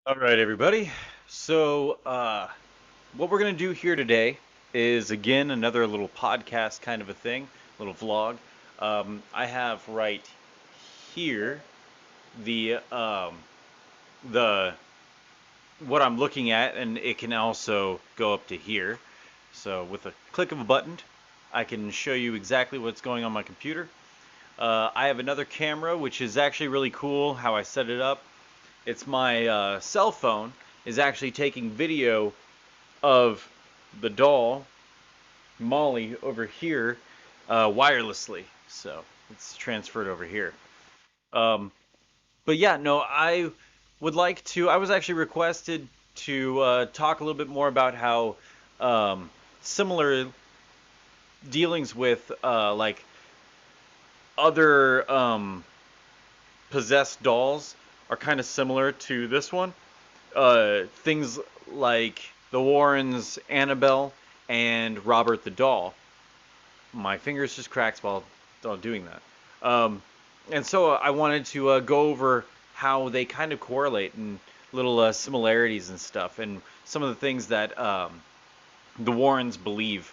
All right, everybody. What we're going to do here today is again another little podcast kind of a thing, little vlog. I have right here the what I'm looking at, and it can also go up to here. So with a click of a button, I can show you exactly what's going on my computer. I have another camera, which is actually really cool how I set it up. It's my cell phone is actually taking video of the doll, Molly, over here wirelessly. So it's transferred over here. Um, but yeah, no, I was actually requested to talk a little bit more about how similar dealings with like other possessed dolls are kind of similar to this one. Things like the Warrens' Annabelle and Robert the Doll. My fingers just cracked while doing that. And so I wanted to go over how they kind of correlate and little similarities and stuff, and some of the things that the Warrens believe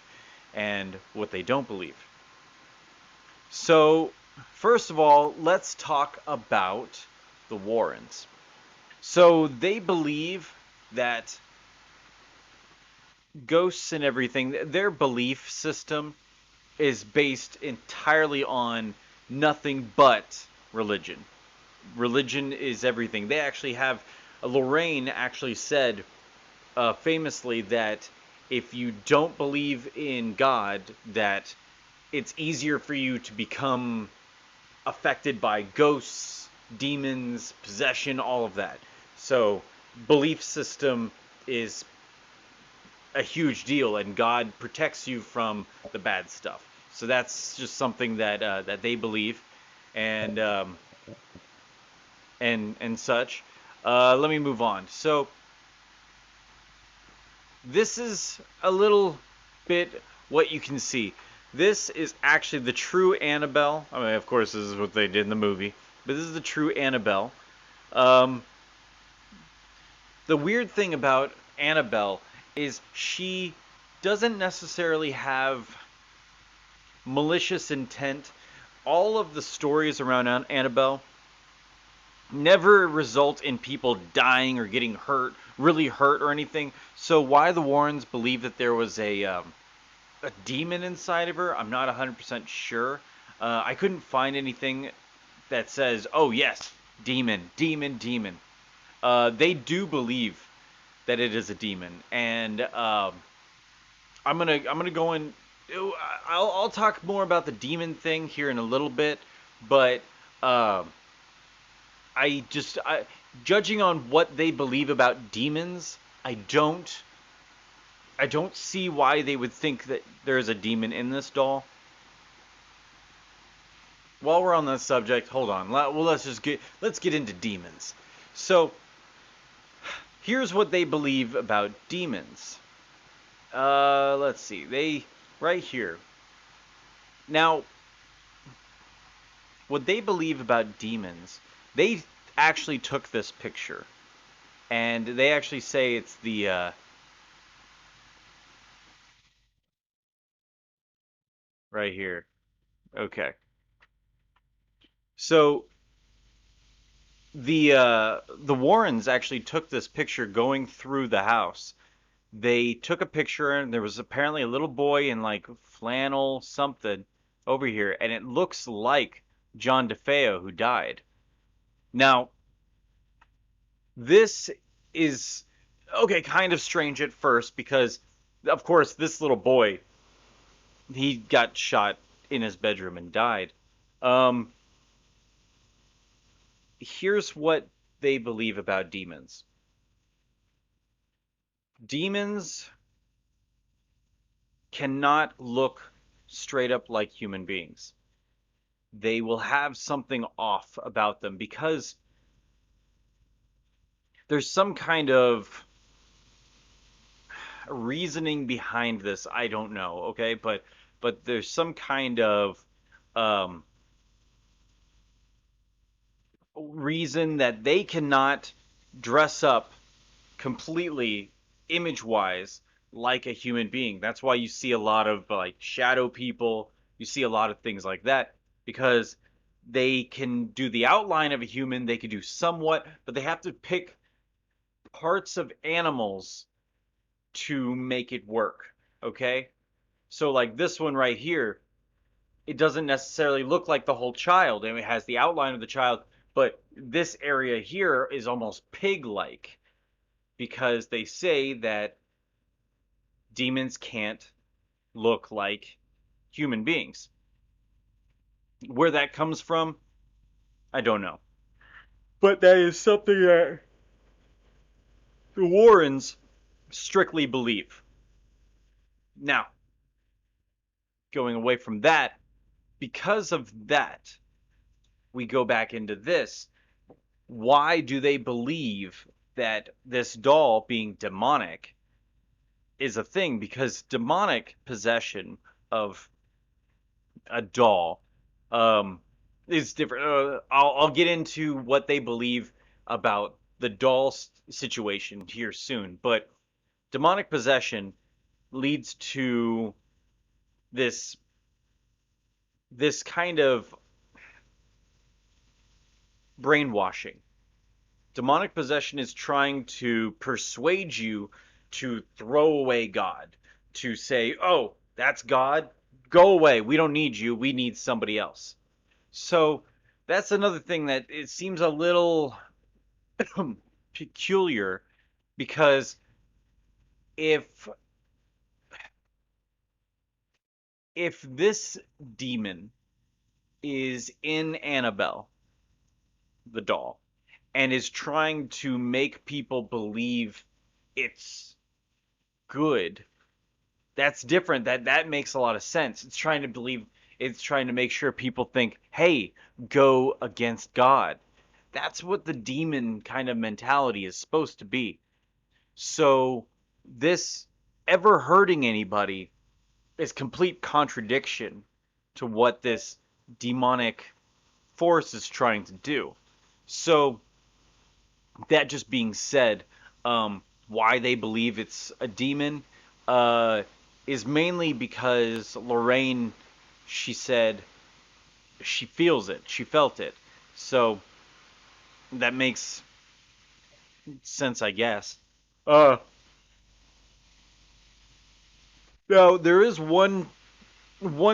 and what they don't believe. So, first of all, let's talk about the Warrens. So, they believe that ghosts and everything, their belief system is based entirely on nothing but religion. Religion is everything. They actually have, Lorraine actually said famously that if you don't believe in God, that it's easier for you to become affected by ghosts, demons, possession, all of that. So, belief system is a huge deal, and God protects you from the bad stuff. So that's just something that they believe, and and such. Let me move on. So this is a little bit what you can see. This is actually the true Annabelle. I mean, of course, this is what they did in the movie, but this is the true Annabelle. Um, the weird thing about Annabelle is she doesn't necessarily have malicious intent. All of the stories around Annabelle never result in people dying or getting hurt, really hurt or anything. So why the Warrens believe that there was a demon inside of her, I'm not 100% sure. I couldn't find anything that says, "Oh yes, demon, demon, demon." They do believe that it is a demon, and I'm gonna go in. I'll talk more about the demon thing here in a little bit, but uh, judging on what they believe about demons, I don't see why they would think that there's a demon in this doll. While we're on that subject, hold on. Let's get into demons. So here's what they believe about demons. Let's see. They right here. Now, what they believe about demons, they actually took this picture, and they actually say it's the right here. Okay. So the Warrens actually took this picture going through the house. They took a picture, and there was apparently a little boy in like flannel something over here, and it looks like John DeFeo who died. Now, this is okay, kind of strange at first because, of course, this little boy, he got shot in his bedroom and died. Um, Here's what they believe about demons. Demons cannot look straight up like human beings. They will have something off about them because there's some kind of reasoning behind this. I don't know, okay? But there's some kind of um, reason that they cannot dress up completely image-wise like a human being. That's why you see a lot of like shadow people. You see a lot of things like that because they can do the outline of a human, they can do somewhat, but they have to pick parts of animals to make it work. Okay? So like this one right here, it doesn't necessarily look like the whole child. I mean, it has the outline of the child, but this area here is almost pig-like because they say that demons can't look like human beings. Where that comes from, I don't know. But that is something that the Warrens strictly believe. Now, going away from that, because of that, we go back into this. Why do they believe that this doll being demonic is a thing? Because demonic possession of a doll um, is different. I'll get into what they believe about the doll situation here soon, but demonic possession leads to this kind of brainwashing. Demonic possession is trying to persuade you to throw away God, to say, "Oh, that's God. Go away. We don't need you. We need somebody else." So that's another thing that it seems a little peculiar because if this demon is in Annabelle, the doll, and is trying to make people believe it's good, that's different. That makes a lot of sense. It's trying to make sure people think, "Hey, go against God." That's what the demon kind of mentality is supposed to be. So this ever hurting anybody is complete contradiction to what this demonic force is trying to do. So that just being said, why they believe it's a demon uh, is mainly because Lorraine, she said she feels it, she felt it. So that makes sense, I guess. Uh, Now there is one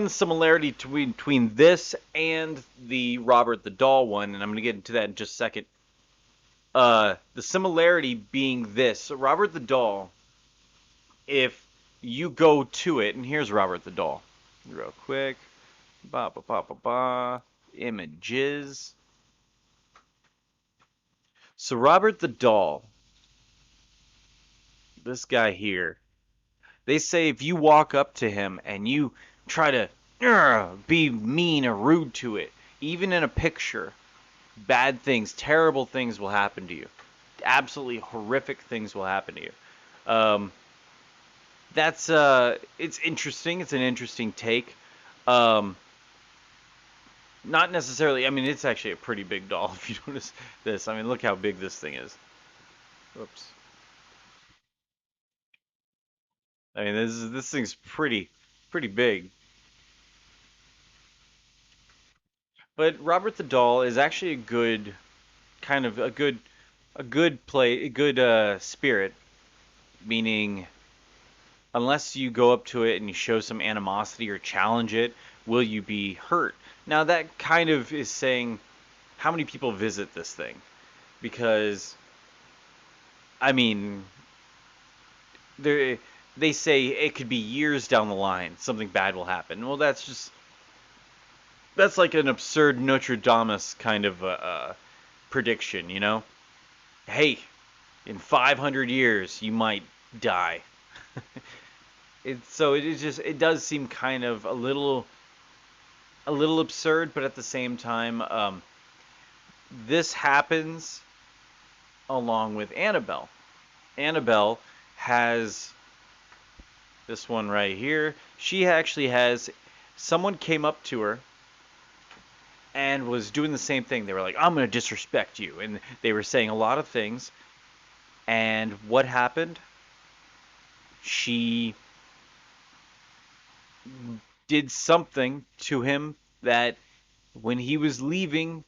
similarity between this and the Robert the Doll one, and I'm going to get into that in just a second. The similarity being this: Robert the Doll, if you go to it, and here's Robert the Doll, real quick, ba ba ba ba ba, images. So Robert the Doll, this guy here, they say if you walk up to him and you try to be mean or rude to it, even in a picture, bad things, terrible things will happen to you. Absolutely horrific things will happen to you. Um, that's it's interesting. It's an interesting take. Um, Not necessarily. I mean, it's actually a pretty big doll if you notice this. I mean, look how big this thing is. Oops. I mean, this thing's pretty big. But Robert the Doll is actually a good kind of a good spirit, meaning unless you go up to it and you show some animosity or challenge it, will you be hurt? Now that kind of is saying how many people visit this thing because I mean they they say it could be years down the line something bad will happen. Well, that's like an absurd Notre Dame kind of prediction, you know? Hey, in 500 years you might die. So it is just it does seem kind of a little absurd, but at the same time, this happens along with Annabelle. Annabelle has this one right here. She actually has someone came up to her and was doing the same thing. They were like, "I'm going to disrespect you," and they were saying a lot of things. And what happened? She did something to him that when he was leaving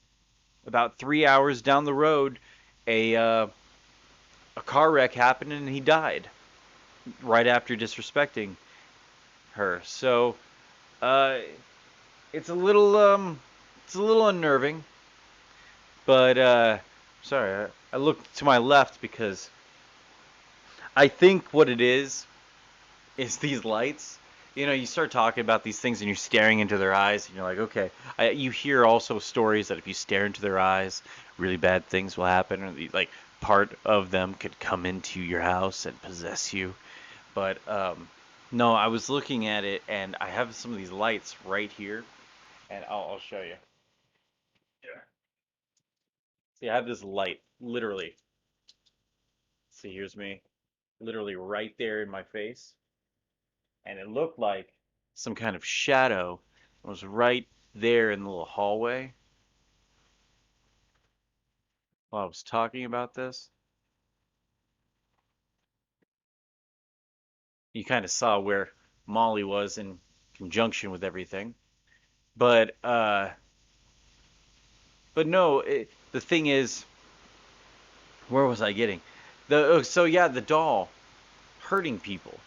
about 3 hours down the road, a car wreck happened and he died right after disrespecting her. So uh, it's a little unnerving. But sorry, I looked to my left because I think what it is these lights. You know, you start talking about these things and you're staring into their eyes, and you're like, okay. You hear also stories that if you stare into their eyes, really bad things will happen, or like part of them could come into your house and possess you. But no, I was looking at it, and I have some of these lights right here, and I'll show you. Yeah. See, I have this light, literally. See, here's me, literally right there in my face, and it looked like some kind of shadow was right there in the little hallway while I was talking about this. You kind of saw where Molly was in conjunction with everything. But no, the thing is, where was I getting? So yeah, the doll hurting people,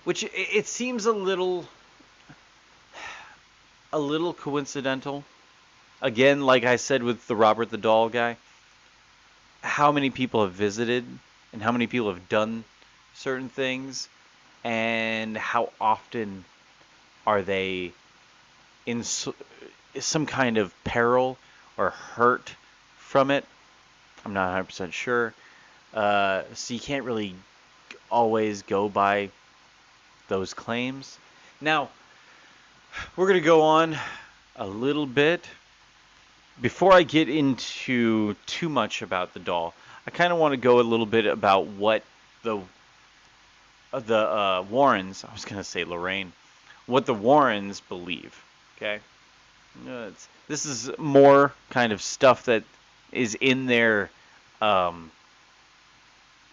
which it seems a little coincidental. Again, like I said with the Robert the Doll guy, how many people have visited and how many people have done certain things, and how often are they in some kind of peril or hurt from it. I'm not 100% sure. So you can't really always go by those claims. Now, we're going to go on a little bit. Before I get into too much about the doll, I kind of want to go a little bit about what the Warrens, I was going to say Lorraine, what the Warrens believe. Okay? This is more kind of stuff that is in their um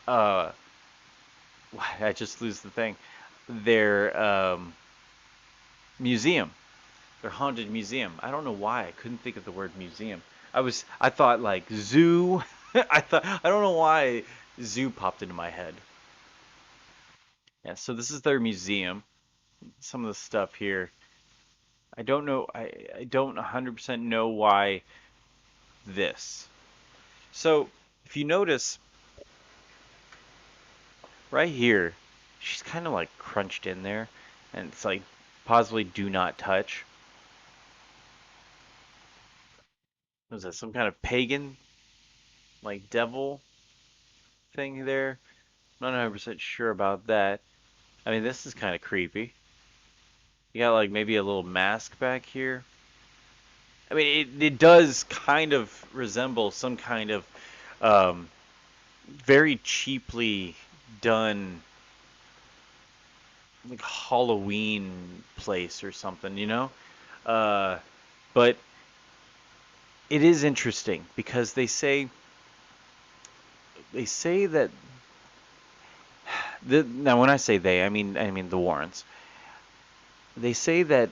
uh I just lose the thing. Their museum. Their haunted museum. I don't know why I couldn't think of the word museum. I thought like zoo. I don't know why zoo popped into my head. Yeah, so this is their museum. Some of the stuff here. I don't know I don't 100% know why this. So, if you notice right here, she's kind of like crunched in there, and it's like possibly do not touch. Was that some kind of pagan, like devil thing there? Not 100% sure about that. I mean, this is kind of creepy. You got like maybe a little mask back here. I mean, it does kind of resemble some kind of um, very cheaply done like Halloween place or something, you know? Uh, but it is interesting because they say that now when I say they, I mean the Warrens. They say that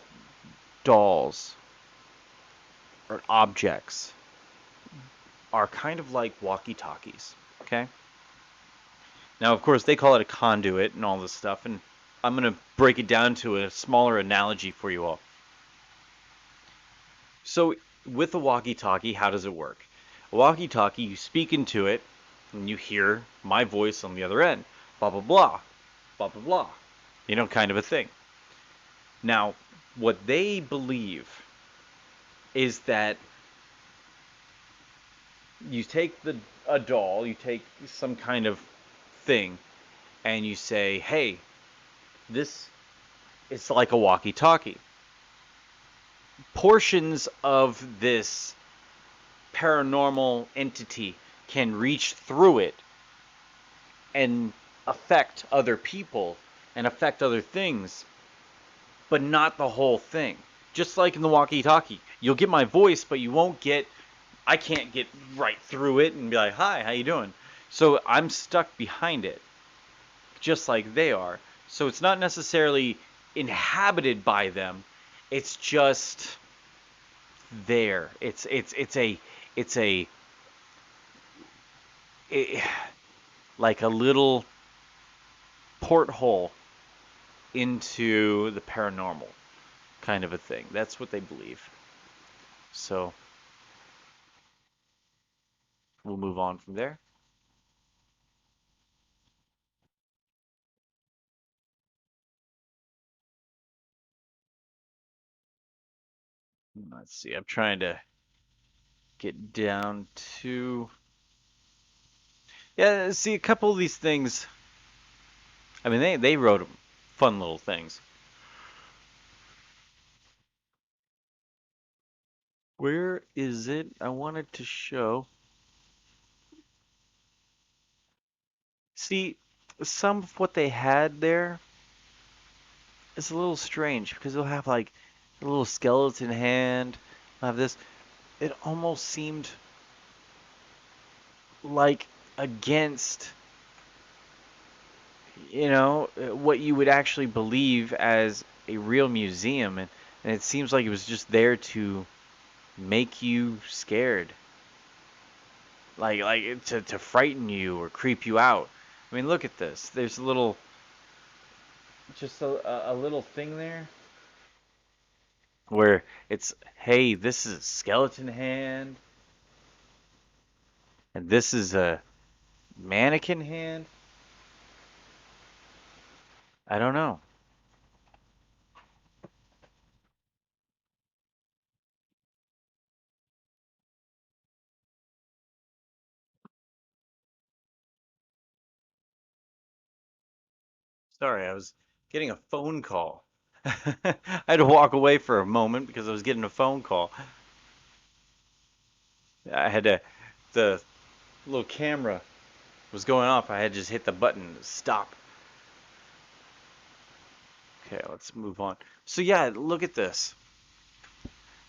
dolls or objects are kind of like walkie-talkies. Okay. Now, of course, they call it a conduit and all this stuff, and I'm gonna break it down to a smaller analogy for you all. So, with a walkie-talkie, how does it work? A walkie-talkie, you speak into it, and you hear my voice on the other end. Blah blah blah, blah blah blah. Kind of a thing. Now, what they believe is that you take a doll, you take some kind of thing, and you say, "Hey, this is like a walkie-talkie." Portions of this paranormal entity can reach through it and affect other people and affect other things, but not the whole thing. Just like in the walkie-talkie, you'll get my voice, but I can't get right through it and be like, "Hi, how you doing?" So I'm stuck behind it, just like they are. So it's not necessarily inhabited by them. It's just there. It's it, like a little porthole into the paranormal kind of a thing. That's what they believe. So we'll move on from there. Let's see. I'm trying to get down to, yeah. See, a couple of these things. I mean, they wrote fun little things. Where is it? I wanted to show. See, some of what they had there is a little strange because they'll have like a little skeleton hand. They'll have this. It almost seemed like against, what you would actually believe as a real museum, and it seems like it was just there to make you scared, like to frighten you or creep you out. I mean, look at this. There's a little, just a little thing there where it's, hey, this is a skeleton hand, and this is a mannequin hand. I don't know. Sorry, I was getting a phone call. I had to walk away for a moment because I was getting a phone call. I had to, the little camera was going off. I had to just hit the button to stop. Okay, let's move on. So yeah, look at this.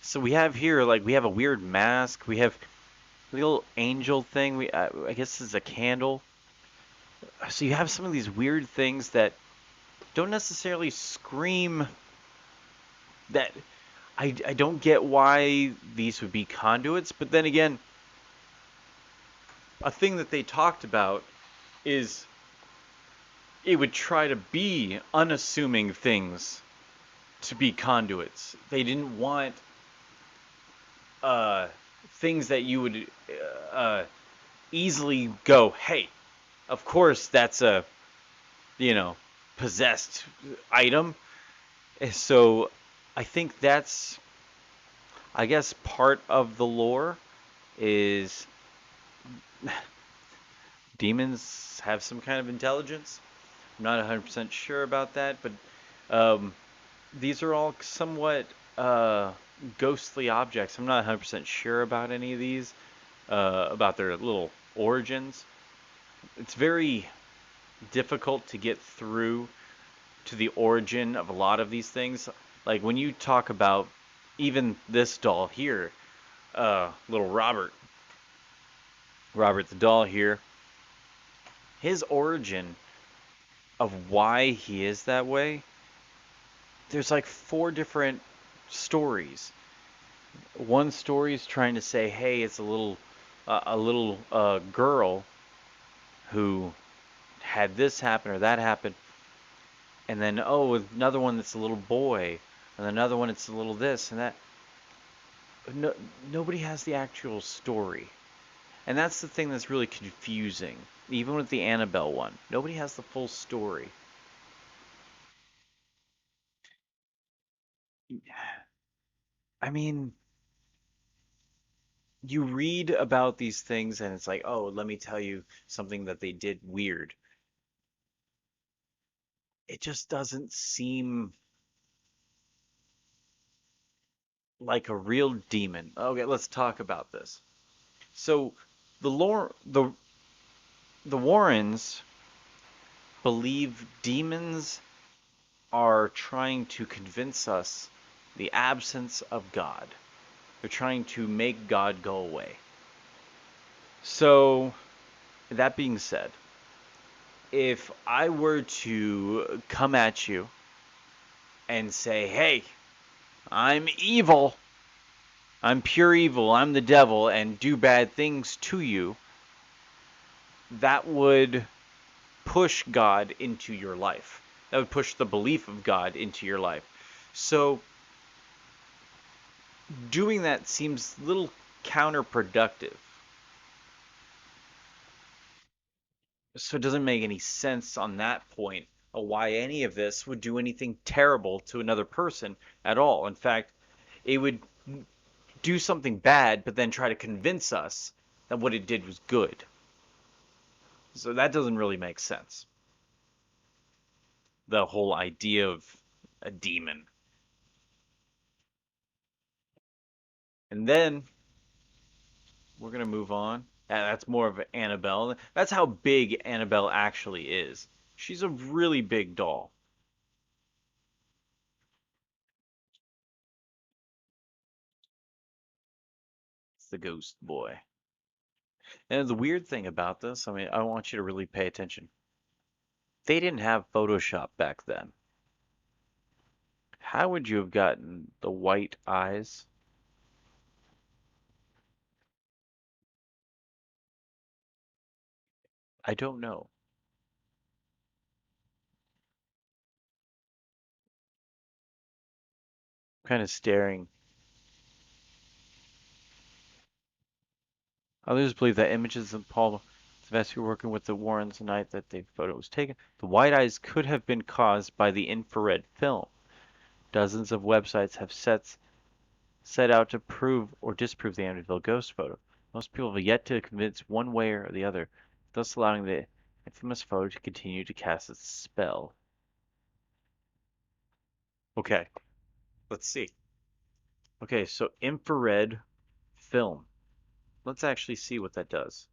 So we have here, like, we have a weird mask. We have a little angel thing. I guess this is a candle. So you have some of these weird things that don't necessarily scream that. I don't get why these would be conduits, but then again, a thing that they talked about is it would try to be unassuming things to be conduits. They didn't want uh, things that you would uh, easily go, hey, of course that's a, you know, possessed item. So I think that's, I guess, part of the lore is demons have some kind of intelligence. I'm not 100% sure about that, but um, these are all somewhat uh, ghostly objects. I'm not 100% sure about any of these, about their little origins. It's very difficult to get through to the origin of a lot of these things. Like when you talk about even this doll here, little Robert the doll here, his origin of why he is that way, there's like four different stories. One story is trying to say, hey, it's a little girl who had this happen or that happen, and then another one that's a little boy, and another one it's a little this and that. No, nobody has the actual story, and that's the thing that's really confusing. Even with the Annabelle one, nobody has the full story. I mean, you read about these things and it's like, oh, let me tell you something that they did weird. It just doesn't seem like a real demon. Okay, let's talk about this. So, the Warrens believe demons are trying to convince us the absence of God. They're trying to make God go away. So, that being said, if I were to come at you and say, hey, I'm evil, I'm pure evil, I'm the devil, and do bad things to you, that would push God into your life. That would push the belief of God into your life. So doing that seems a little counterproductive. So it doesn't make any sense on that point of why any of this would do anything terrible to another person at all. In fact, it would do something bad, but then try to convince us that what it did was good. So that doesn't really make sense. The whole idea of a demon. And then we're going to move on. That's more of Annabelle. That's how big Annabelle actually is. She's a really big doll. It's the ghost boy. And the weird thing about this, I mean, I want you to really pay attention. They didn't have Photoshop back then. How would you have gotten the white eyes? I don't know. Kind of staring. Others believe that images of Paul Sylvester working with the Warrens the night that the photo was taken. The white eyes could have been caused by the infrared film. Dozens of websites have set out to prove or disprove the Amityville ghost photo. Most people have yet to convince one way or the other, thus allowing the infamous photo to continue to cast its spell. Okay, let's see. Okay, so infrared film. Let's actually see what that does.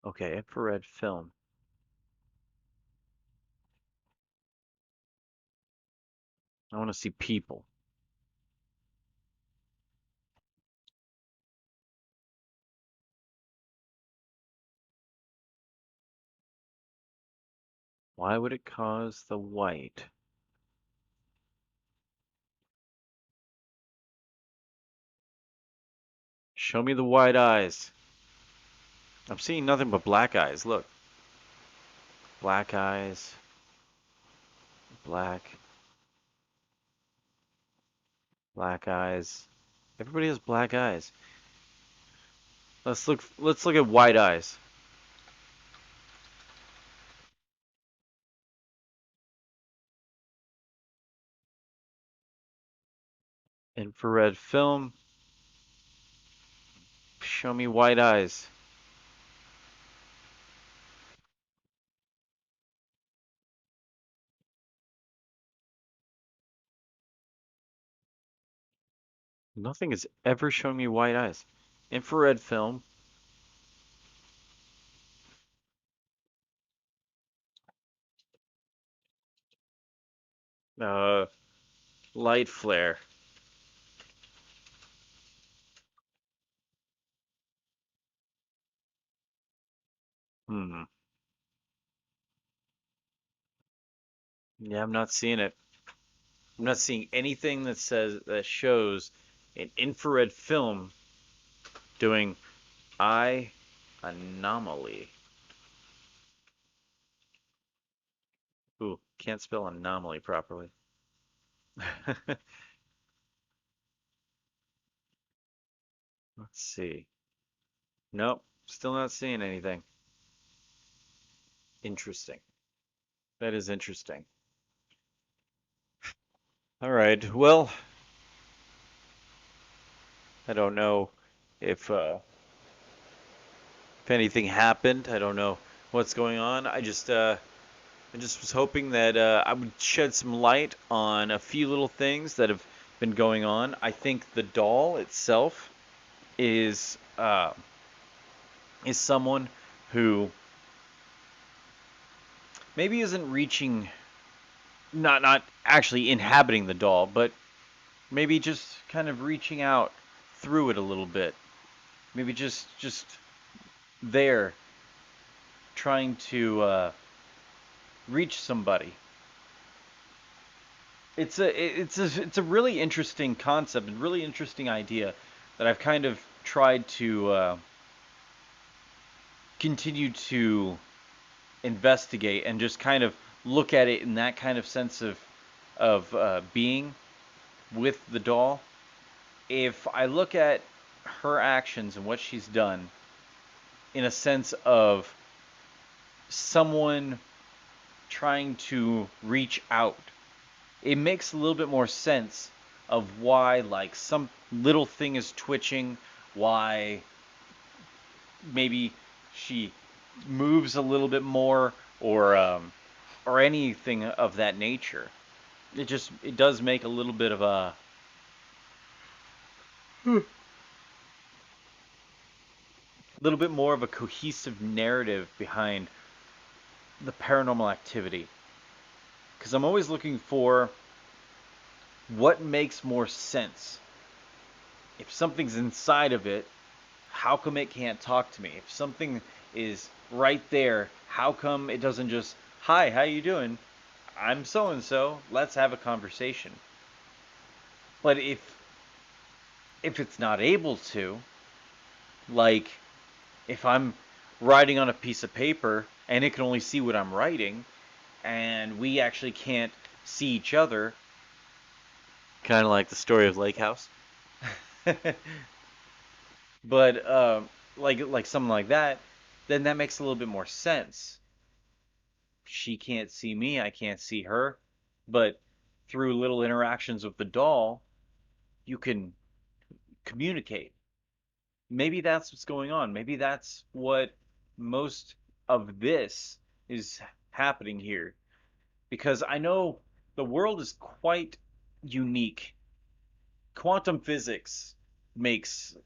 Okay, infrared film. I want to see people. Why would it cause the white? Show me the white eyes. I'm seeing nothing but black eyes. Look. Black eyes. Black. Black eyes. Everybody has black eyes. Let's look at white eyes. Infrared film. Show me white eyes. Nothing has ever shown me white eyes. Infrared film. Uh, light flare. Hmm. Yeah, I'm not seeing it. I'm not seeing anything that shows an infrared film doing eye anomaly. Ooh, can't spell anomaly properly. Let's see. Nope, still not seeing anything. Interesting. That is interesting. All right. Well, I don't know if uh, if anything happened. I don't know what's going on. I just was hoping that I would shed some light on a few little things that have been going on. I think the doll itself is someone who maybe isn't reaching not actually inhabiting the doll, but maybe just kind of reaching out through it a little bit. Maybe just there, trying to reach somebody. It's a really interesting concept and really interesting idea that I've kind of tried to continue to investigate and just kind of look at it in that kind of sense of being with the doll. If I look at her actions and what she's done in a sense of someone trying to reach out, it makes a little bit more sense of why like some little thing is twitching, why maybe she moves a little bit more or anything of that nature. It does make a little bit of a little bit more of a cohesive narrative behind the paranormal activity, because I'm always looking for what makes more sense. If something's inside of it, how come it can't talk to me? If something is right there, how come it doesn't just, "Hi, how you doing? I'm so and so. Let's have a conversation." But if it's not able to, like if I'm writing on a piece of paper and it can only see what I'm writing and we actually can't see each other, kind of like the story of Lake House. But like something like that, then that makes a little bit more sense. She can't see me, I can't see her, but through little interactions with the doll, you can communicate. Maybe that's what's going on. Maybe that's what most of this is happening here. Because I know the world is quite unique. Quantum physics makes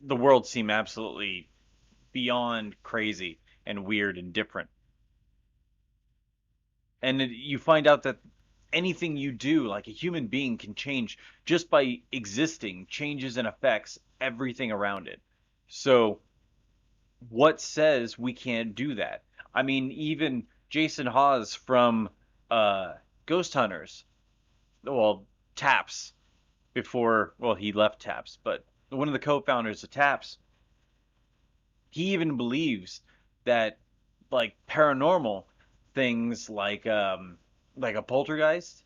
the world seem absolutely beyond crazy and weird and different. And you find out that anything you do, like a human being, can change just by existing, changes and affects everything around it. So, what says we can't do that? I mean, even Jason Hawes from uh, Ghost Hunters, well, Taps, before, well, he left Taps, but one of the co founders of Taps, he even believes that like paranormal things like a poltergeist,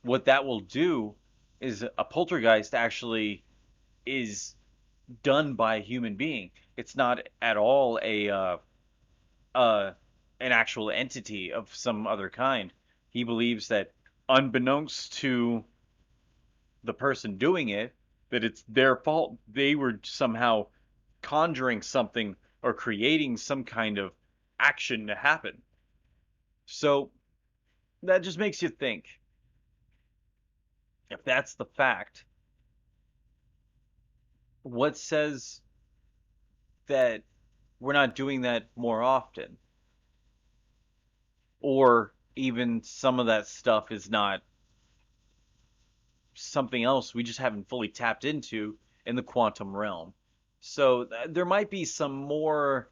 what that will do is a poltergeist actually is done by a human being. It's not at all a uh, an actual entity of some other kind. He believes that unbeknownst to the person doing it, that it's their fault. They were somehow conjuring something or creating some kind of action to happen. So that just makes you think, if that's the fact, what says that we're not doing that more often? Or even some of that stuff is not something else we just haven't fully tapped into in the quantum realm. So there might be some more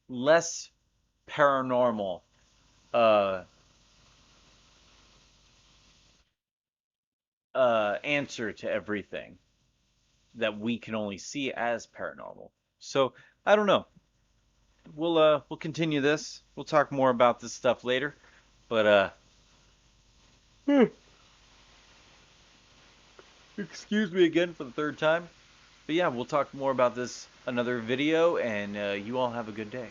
less paranormal uh, answer to everything that we can only see as paranormal. So I don't know. We'll continue this. We'll talk more about this stuff later. But excuse me again for the third time. But yeah, we'll talk more about this another video, and you all have a good day.